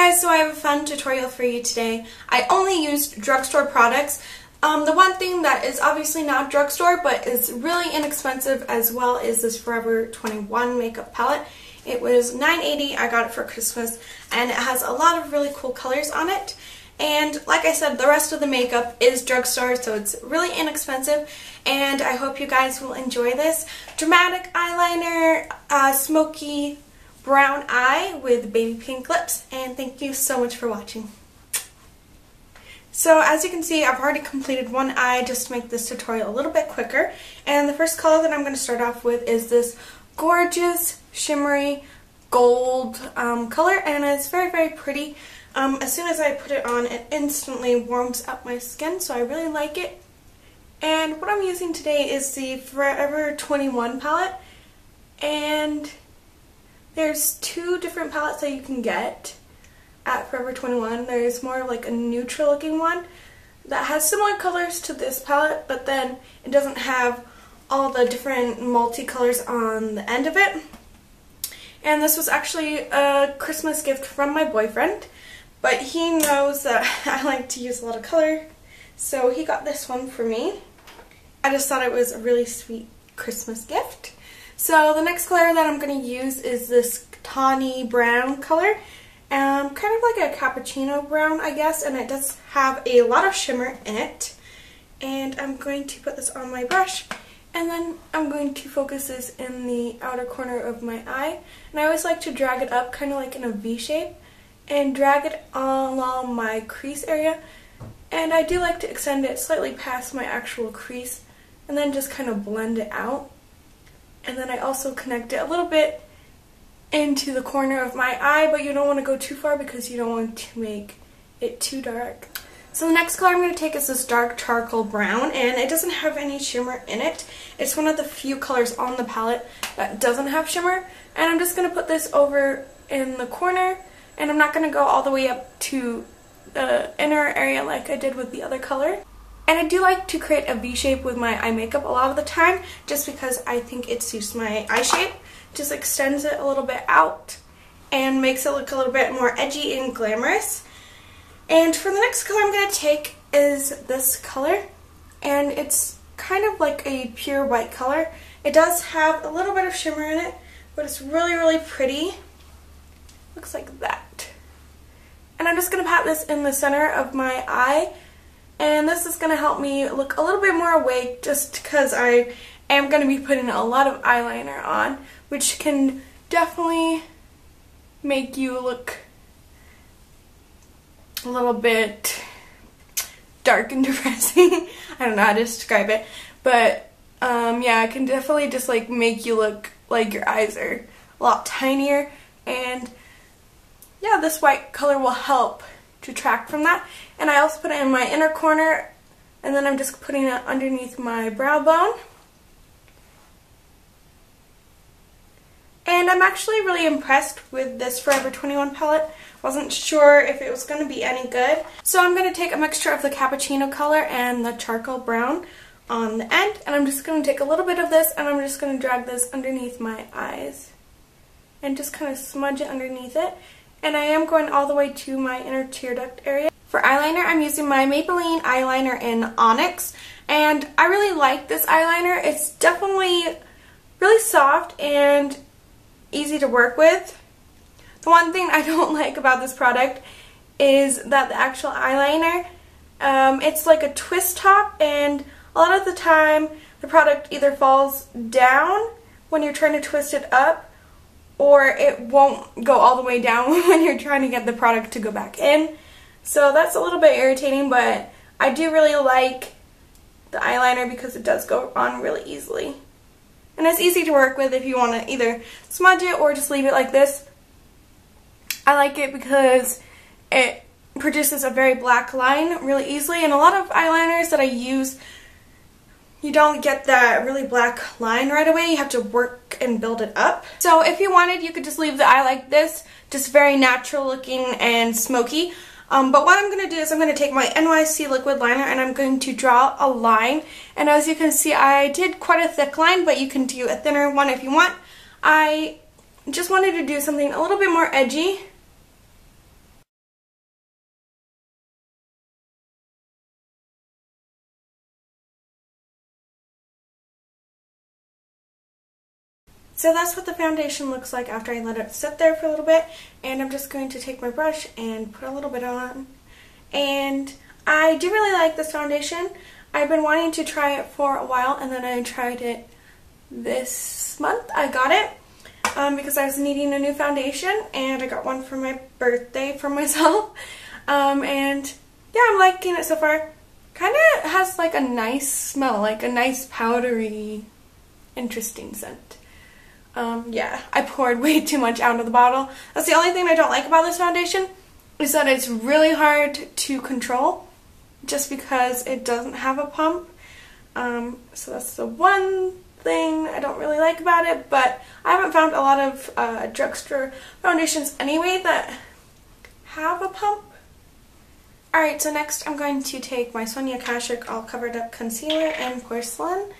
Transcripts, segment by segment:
guys, so I have a fun tutorial for you today. I only used drugstore products. The one thing that is obviously not drugstore but is really inexpensive as well is this Forever 21 makeup palette. It was $9.80. I got it for Christmas and it has a lot of really cool colors on it. And like I said, the rest of the makeup is drugstore, so it's really inexpensive, and I hope you guys will enjoy this. Dramatic eyeliner, smoky brown eye with baby pink lips, and thank you so much for watching. So as you can see, I've already completed one eye just to make this tutorial a little bit quicker, and the first color that I'm going to start off with is this gorgeous shimmery gold color, and it's very, very pretty. As soon as I put it on, it instantly warms up my skin, so I really like it. And what I'm using today is the Forever 21 palette, and there's two different palettes that you can get at Forever 21. There's more like a neutral looking one that has similar colors to this palette, but then it doesn't have all the different multicolors on the end of it. And this was actually a Christmas gift from my boyfriend. But he knows that I like to use a lot of color, so he got this one for me. I just thought it was a really sweet Christmas gift. So the next color that I'm going to use is this tawny brown color. Kind of like a cappuccino brown, I guess, and it does have a lot of shimmer in it. And I'm going to put this on my brush, and then I'm going to focus this in the outer corner of my eye. And I always like to drag it up kind of like in a V shape, and drag it along my crease area, and I do like to extend it slightly past my actual crease and then just kind of blend it out. And then I also connect it a little bit into the corner of my eye, but you don't want to go too far because you don't want to make it too dark. So the next color I'm going to take is this dark charcoal brown, and it doesn't have any shimmer in it. It's one of the few colors on the palette that doesn't have shimmer, and I'm just going to put this over in the corner. And I'm not going to go all the way up to the inner area like I did with the other color. And I do like to create a V shape with my eye makeup a lot of the time, just because I think it suits my eye shape. Just extends it a little bit out and makes it look a little bit more edgy and glamorous. And for the next color I'm going to take is this color, and it's kind of like a pure white color. It does have a little bit of shimmer in it, but it's really, really pretty. Looks like that. And I'm just going to pat this in the center of my eye, and this is going to help me look a little bit more awake, just because I am going to be putting a lot of eyeliner on, which can definitely make you look a little bit dark and depressing. I don't know how to describe it, but yeah, it can definitely just like make you look like your eyes are a lot tinier, and yeah, this white color will help detract from that. And I also put it in my inner corner, and then I'm just putting it underneath my brow bone. And I'm actually really impressed with this Forever 21 palette. Wasn't sure if it was going to be any good. So I'm going to take a mixture of the cappuccino color and the charcoal brown on the end, and I'm just going to take a little bit of this, and I'm just going to drag this underneath my eyes and just kind of smudge it underneath it. And I am going all the way to my inner tear duct area. For eyeliner, I'm using my Maybelline eyeliner in Onyx, and I really like this eyeliner. It's definitely really soft and easy to work with. The one thing I don't like about this product is that the actual eyeliner, it's like a twist top, and a lot of the time the product either falls down when you're trying to twist it up, or it won't go all the way down when you're trying to get the product to go back in. So that's a little bit irritating, but I do really like the eyeliner because it does go on really easily. And it's easy to work with if you want to either smudge it or just leave it like this. I like it because it produces a very black line really easily, and a lot of eyeliners that I use, you don't get that really black line right away. You have to work and build it up. So if you wanted, you could just leave the eye like this, just very natural looking and smoky. But what I'm going to do is I'm going to take my N.Y.C liquid liner, and I'm going to draw a line. And as you can see, I did quite a thick line, but you can do a thinner one if you want. I just wanted to do something a little bit more edgy. So that's what the foundation looks like after I let it sit there for a little bit. And I'm just going to take my brush and put a little bit on. And I do really like this foundation. I've been wanting to try it for a while, and then I tried it this month. I got it because I was needing a new foundation, and I got one for my birthday for myself. And yeah, I'm liking it so far. Kind of has like a nice smell, like a nice powdery, interesting scent. Yeah, I poured way too much out of the bottle. That's the only thing I don't like about this foundation, is that it's really hard to control just because it doesn't have a pump. So that's the one thing I don't really like about it, but I haven't found a lot of drugstore foundations anyway that have a pump. Alright, so next I'm going to take my Sonia Kashuk All Covered Up Concealer in Porcelain,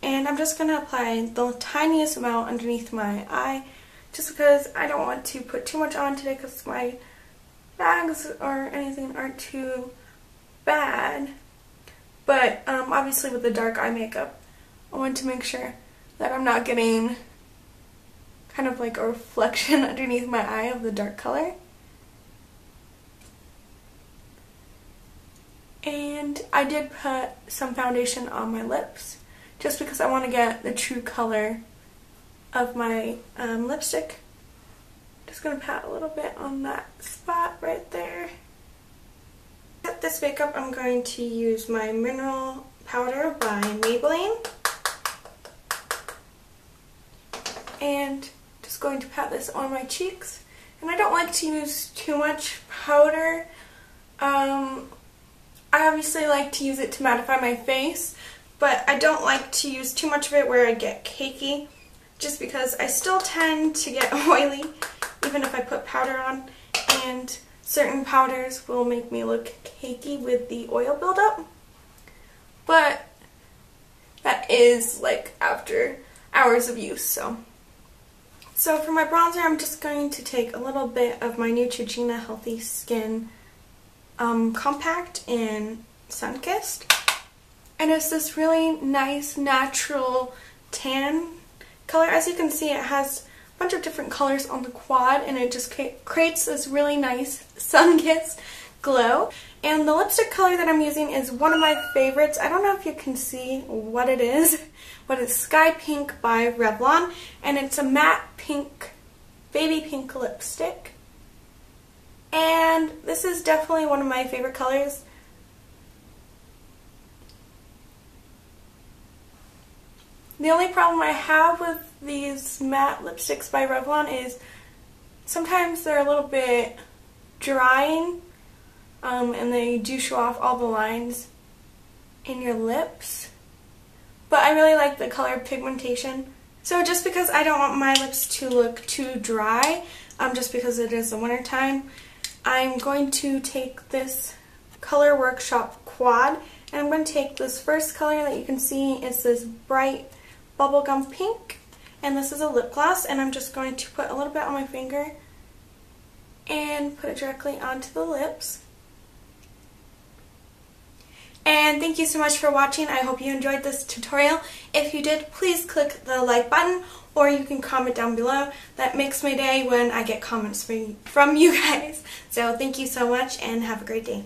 and I'm just going to apply the tiniest amount underneath my eye, just because I don't want to put too much on today because my bags or anything aren't too bad. But obviously with the dark eye makeup, I want to make sure that I'm not getting kind of like a reflection underneath my eye of the dark color. And I did put some foundation on my lips just because I want to get the true color of my lipstick. Just going to pat a little bit on that spot right there. With this makeup, I'm going to use my Mineral Powder by Maybelline. And just going to pat this on my cheeks. And I don't like to use too much powder. I obviously like to use it to mattify my face, but I don't like to use too much of it where I get cakey, just because I still tend to get oily even if I put powder on, and certain powders will make me look cakey with the oil buildup. But that is like after hours of use. So for my bronzer, I'm just going to take a little bit of my Neutrogena Healthy Skin Compact in Sunkissed. And it's this really nice natural tan color. As you can see, it has a bunch of different colors on the quad, and it just creates this really nice sun-kissed glow. And the lipstick color that I'm using is one of my favorites. I don't know if you can see what it is, but it's Sky Pink by Revlon, and it's a matte pink, baby pink lipstick. And this is definitely one of my favorite colors. The only problem I have with these matte lipsticks by Revlon is sometimes they're a little bit drying, and they do show off all the lines in your lips. But I really like the color pigmentation. So just because I don't want my lips to look too dry, just because it is the winter time, I'm going to take this Color Workshop Quad, and I'm going to take this first color that you can see is this bright bubblegum pink, and this is a lip gloss, and I'm just going to put a little bit on my finger and put it directly onto the lips. And thank you so much for watching. I hope you enjoyed this tutorial. If you did, please click the like button, or you can comment down below. That makes my day when I get comments from you guys. So thank you so much, and have a great day.